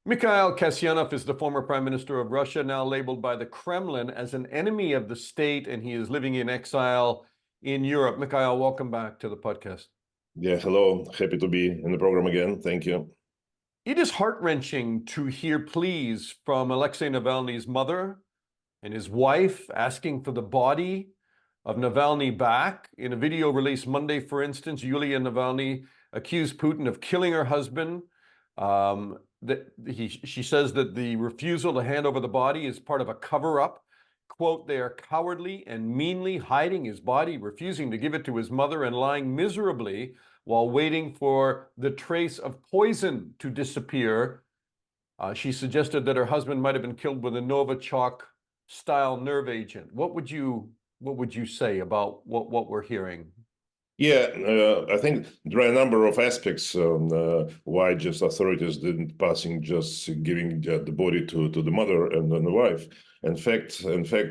Mikhail Kasyanov is the former prime minister of Russia, now labeled by the Kremlin as an enemy of the state, and he is living in exile in Europe. Mikhail, welcome back to the podcast. Yeah, hello. Happy to be in the program again. Thank you. It is heart-wrenching to hear pleas from Alexei Navalny's mother and his wife asking for the body of Navalny back. In a video released Monday, for instance, Yulia Navalny accused Putin of killing her husband. She says that the refusal to hand over the body is part of a cover-up. Quote, they are cowardly and meanly hiding his body, refusing to give it to his mother, and lying miserably while waiting for the trace of poison to disappear. She suggested that her husband might have been killed with a Novichok-style nerve agent. What would you say about what we're hearing? Yeah, I think there are a number of aspects why just authorities didn't passing just giving the body to the mother and the wife. In fact,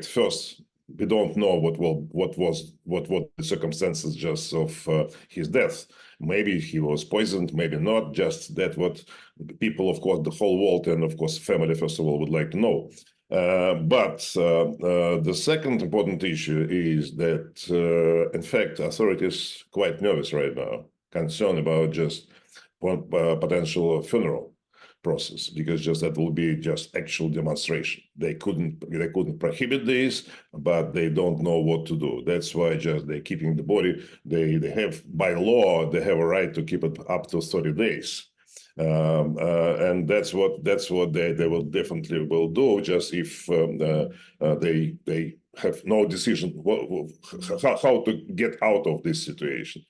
first we don't know what the circumstances just of his death. Maybe he was poisoned, maybe not. Just that what people, of course, the whole world and of course family first of all would like to know. But the second important issue is that, in fact, authorities quite nervous right now, concerned about just potential funeral process, because just that will be just actual demonstration. They couldn't prohibit this, but they don't know what to do. That's why just they're keeping the body. They have, by law, they have a right to keep it up to 30 days. And that's what they will definitely will do. Just if they have no decision how to get out of this situation.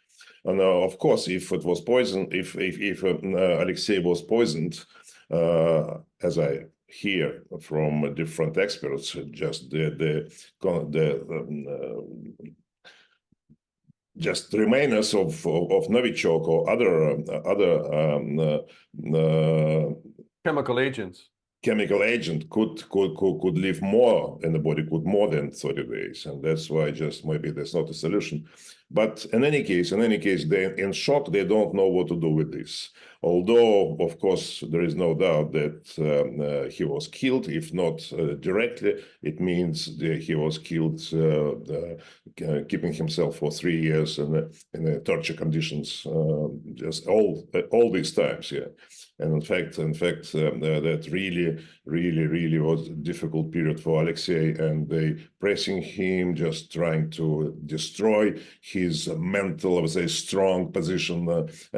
And of course, if it was poisoned, if Alexei was poisoned, as I hear from different experts, just just remainers of Novichok or other Chemical agents. Chemical agent could live more in the body, could more than 30 days, and that's why just maybe that's not a solution. But in any case, they in shock. They don't know what to do with this. Although, of course, there is no doubt that he was killed. If not directly, it means that he was killed, keeping himself for 3 years in torture conditions, just all these times. Yeah. And in fact, that really was a difficult period for Alexei, and they pressing him, just trying to destroy his mental, I would say, strong position,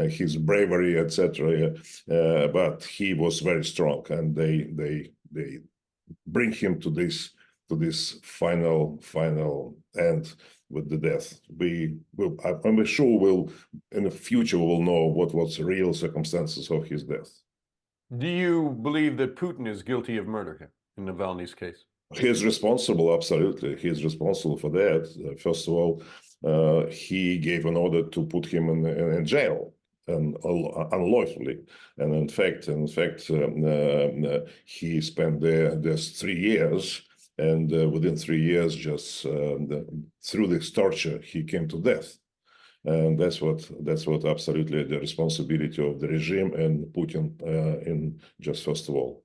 his bravery, etc. But he was very strong, and they bring him to this final end with the death. I'm sure we'll in the future we'll know what was the real circumstances of his death. Do you believe that Putin is guilty of murder here in Navalny's case? He is responsible, absolutely. He is responsible for that. First of all, he gave an order to put him in jail, and unlawfully. And in fact, he spent there just 3 years. And within 3 years, just through this torture, he came to death. And that's what absolutely the responsibility of the regime and Putin in just first of all.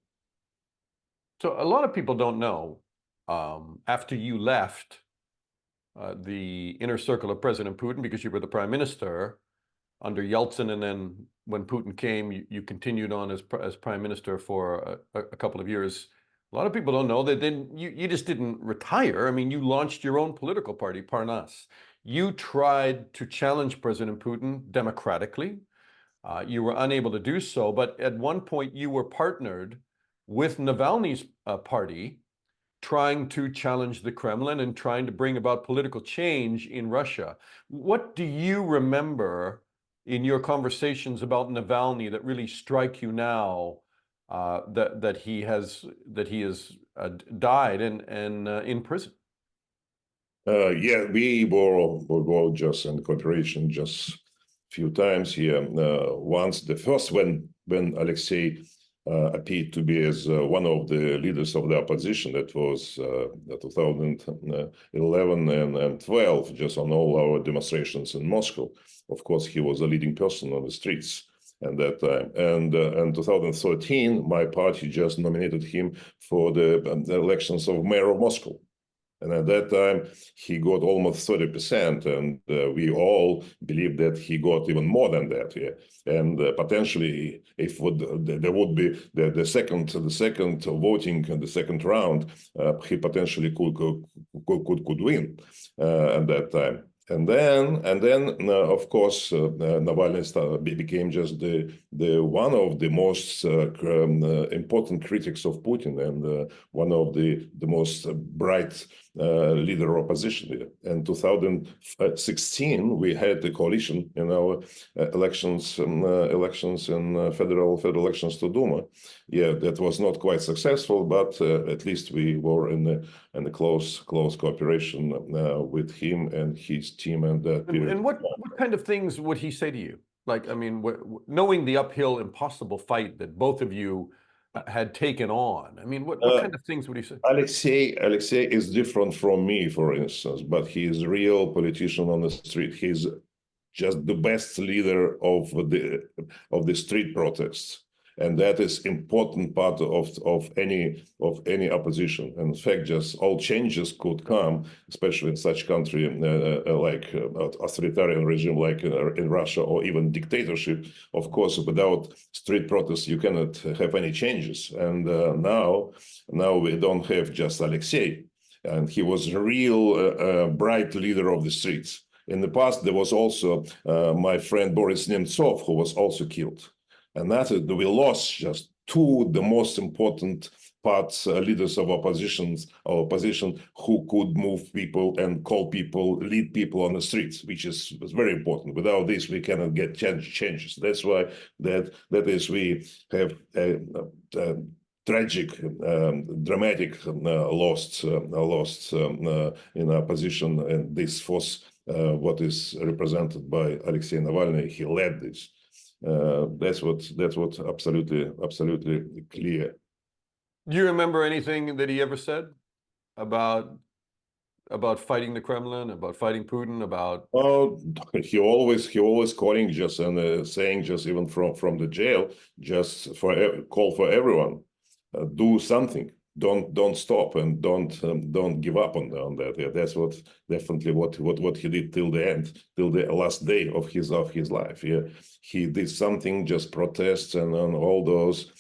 So a lot of people don't know, after you left the inner circle of President Putin, because you were the prime minister under Yeltsin, and then when Putin came, you continued on as prime minister for a couple of years. A lot of people don't know that then you just didn't retire. I mean, you launched your own political party, Parnas. You tried to challenge President Putin democratically. You were unable to do so, but at one point you were partnered with Navalny's party, trying to challenge the Kremlin and trying to bring about political change in Russia. What do you remember in your conversations about Navalny that really strike you now, that he has died and in prison? Yeah, we were just in cooperation just a few times here. Once the first when Alexei appeared to be as one of the leaders of the opposition, that was 2011 and 12, just on all our demonstrations in Moscow. Of course, he was a leading person on the streets. at that time. And in 2013, my party just nominated him for the elections of mayor of Moscow. And at that time, he got almost 30%, and we all believe that he got even more than that. Yeah. And potentially, if there would be the second voting in the second round, he potentially could win at that time. And then, of course, Navalny became just the one of the most important critics of Putin, and one of the most bright leader of opposition. In 2016, we had the coalition in our elections in federal elections to Duma. Yeah, that was not quite successful, but at least we were in a close cooperation with him and his team and that period. And what kind of things would he say to you? Like, I mean, knowing the uphill, impossible fight that both of you had taken on, I mean, what kind of things would he say? Alexei is different from me, for instance, but he is a real politician on the street. He's just the best leader of the street protests, and that is important part of any opposition. In fact, just all changes could come, especially in such country like authoritarian regime like in Russia, or even dictatorship. Of course, without street protests, you cannot have any changes. And now we don't have just Alexei, and he was a real bright leader of the streets. In the past, there was also my friend Boris Nemtsov, who was also killed. And that we lost just two the most important parts, leaders of opposition who could move people and call people, lead people on the streets, which is very important. Without this, we cannot get changes. That's why we have a tragic, dramatic lost in opposition, and this was what is represented by Alexei Navalny. He led this. That's what absolutely clear. Do you remember anything that he ever said about fighting the Kremlin, about fighting Putin, about? Oh, he always calling just and saying just even from the jail, just call for everyone, do something. Don't stop and don't give up on that. Yeah, that's definitely what he did till the end, till the last day of his life. Yeah, he did something, just protests and all those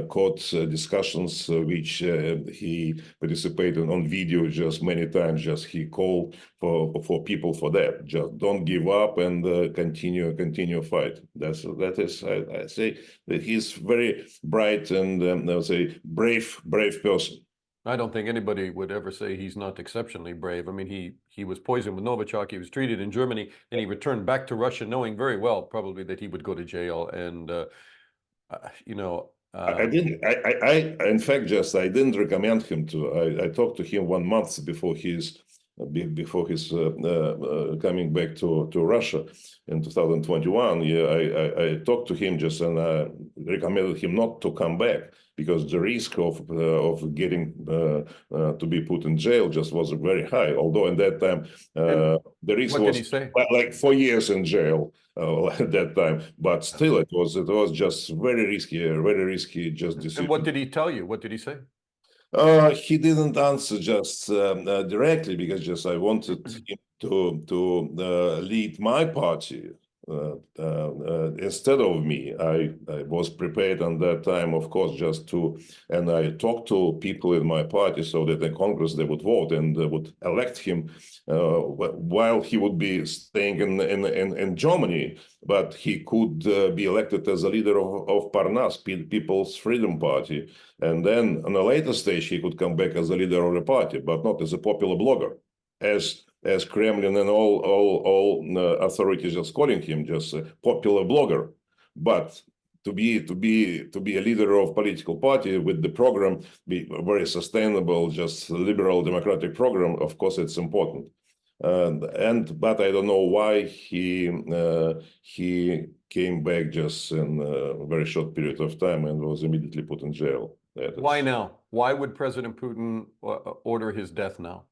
court discussions which he participated on video just many times. Just he called for people for that. Just don't give up and continue fight. That is I say that he's very bright and I would say brave person. I don't think anybody would ever say he's not exceptionally brave. I mean, he was poisoned with Novichok. He was treated in Germany, and he returned back to Russia, knowing very well probably that he would go to jail. And you know. I didn't. In fact, just I didn't recommend him to. I talked to him 1 month before his coming back to Russia in 2021. Yeah, I talked to him just and recommended him not to come back because the risk of getting to be put in jail just was very high. Although at that time the risk what was did he say? like 4 years in jail. At that time, but still, it was just very risky. Just decision. And what did he tell you? What did he say? He didn't answer just directly because just I wanted him to lead my party instead of me. I was prepared at that time, of course, and I talked to people in my party so that in Congress they would vote and would elect him while he would be staying in Germany, but he could be elected as a leader of Parnas, People's Freedom Party. And then on a later stage, he could come back as a leader of the party, but not as a popular blogger, as Kremlin and all authorities just calling him just a popular blogger. But to be a leader of political party with the program, be very sustainable, just liberal democratic program, of course, it's important. But I don't know why he came back just in a very short period of time and was immediately put in jail. Why now? Why would President Putin order his death now?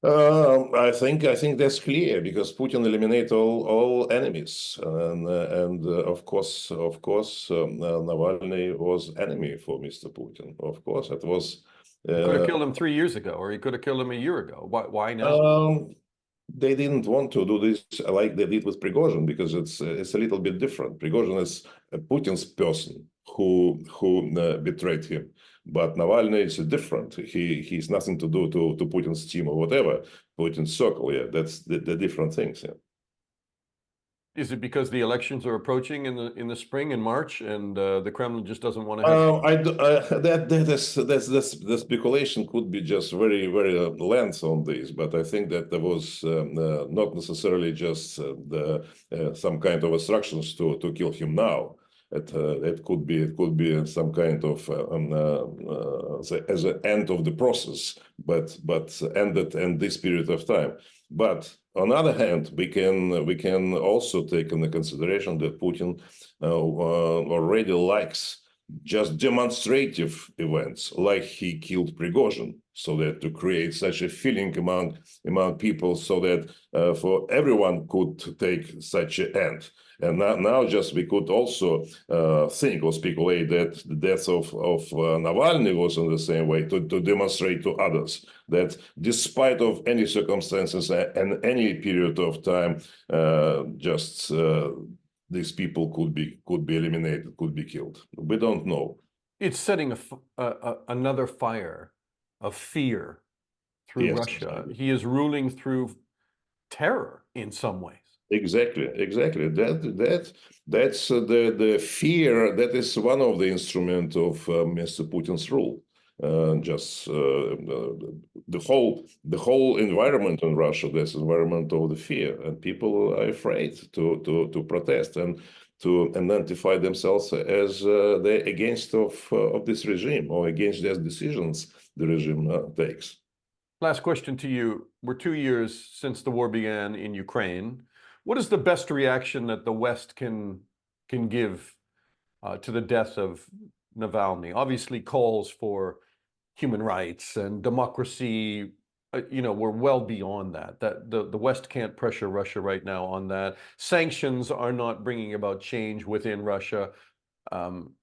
I think that's clear because Putin eliminated all enemies, and Navalny was enemy for Mr. Putin. Of course, it was. He could have Uh, killed him 3 years ago, or he could have killed him a year ago. Why now? um, they didn't want to do this like they did with Prigozhin because it's a little bit different. Prigozhin is Putin's person who betrayed him, but Navalny is different. He's nothing to do to Putin's team or whatever, Putin's circle. Yeah, that's the different things. Yeah. Is it because the elections are approaching in the spring in March, and the Kremlin just doesn't want to have? The speculation could be just very length on this, but I think that there was not necessarily just some kind of instructions to kill him now. It could be some kind of as an end of the process, but ended in this period of time. But on the other hand, we can also take into consideration that Putin already likes just demonstrative events, like he killed Prigozhin, so that to create such a feeling among people, so that for everyone could take such an end. And now just we could also think or speculate that the death of Navalny was in the same way to demonstrate to others that despite of any circumstances and any period of time, these people could be eliminated, could be killed. We don't know. It's setting another fire of fear through Yes, Russia. He is ruling through terror in some ways. exactly. That's the fear. That is one of the instruments of Mr. Putin's rule. The whole environment in Russia, this environment of the fear, and people are afraid to protest and to identify themselves as they're against of this regime or against these decisions the regime takes. Last question to you. We're 2 years since the war began in Ukraine. What is the best reaction that the West can give to the death of Navalny? Obviously, calls for human rights and democracy. We're well beyond that. That the West can't pressure Russia right now on that. Sanctions are not bringing about change within Russia.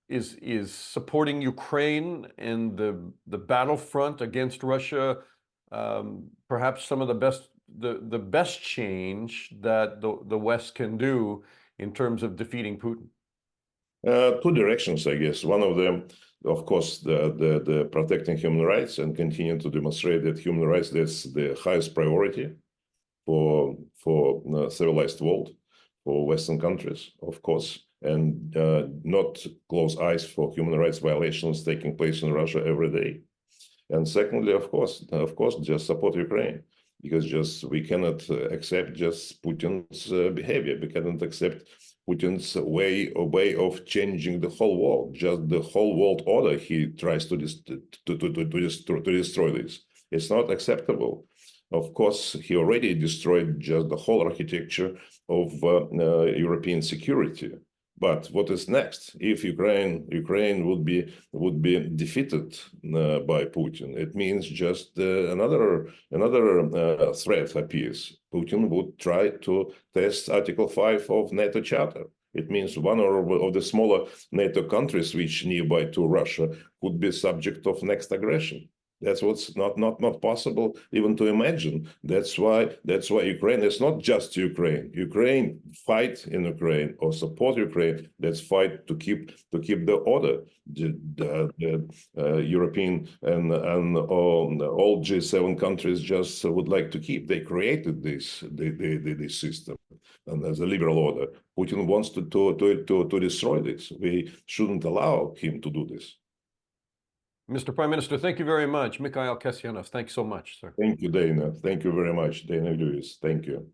Is supporting Ukraine in the battlefront against Russia perhaps some of the best change that the West can do in terms of defeating Putin? Two directions, I guess. One of them, of course, the protecting human rights and continue to demonstrate that human rights is the highest priority for civilized world, for Western countries, of course, and not close eyes for human rights violations taking place in Russia every day. And secondly, of course, just support Ukraine, because just we cannot accept just Putin's behavior. We cannot accept Putin's way of changing the whole world, just the whole world order. He tries to destroy this. It's not acceptable. Of course, he already destroyed just the whole architecture of European security. But what is next? If Ukraine would be defeated by Putin, it means just another threat appears. Putin would try to test Article 5 of NATO Charter. It means one of the smaller NATO countries which nearby to Russia could be subject of next aggression. That's what's not possible even to imagine. That's why Ukraine is not just Ukraine. Ukraine fight in Ukraine or support Ukraine. That's fight to keep the order. The European and all G7 countries just would like to keep. They created this system and as a liberal order. Putin wants to destroy this. We shouldn't allow him to do this. Mr. Prime Minister, thank you very much. Mikhail Kasyanov, thanks so much, sir. Thank you, Dana. Thank you very much, Dana Lewis. Thank you.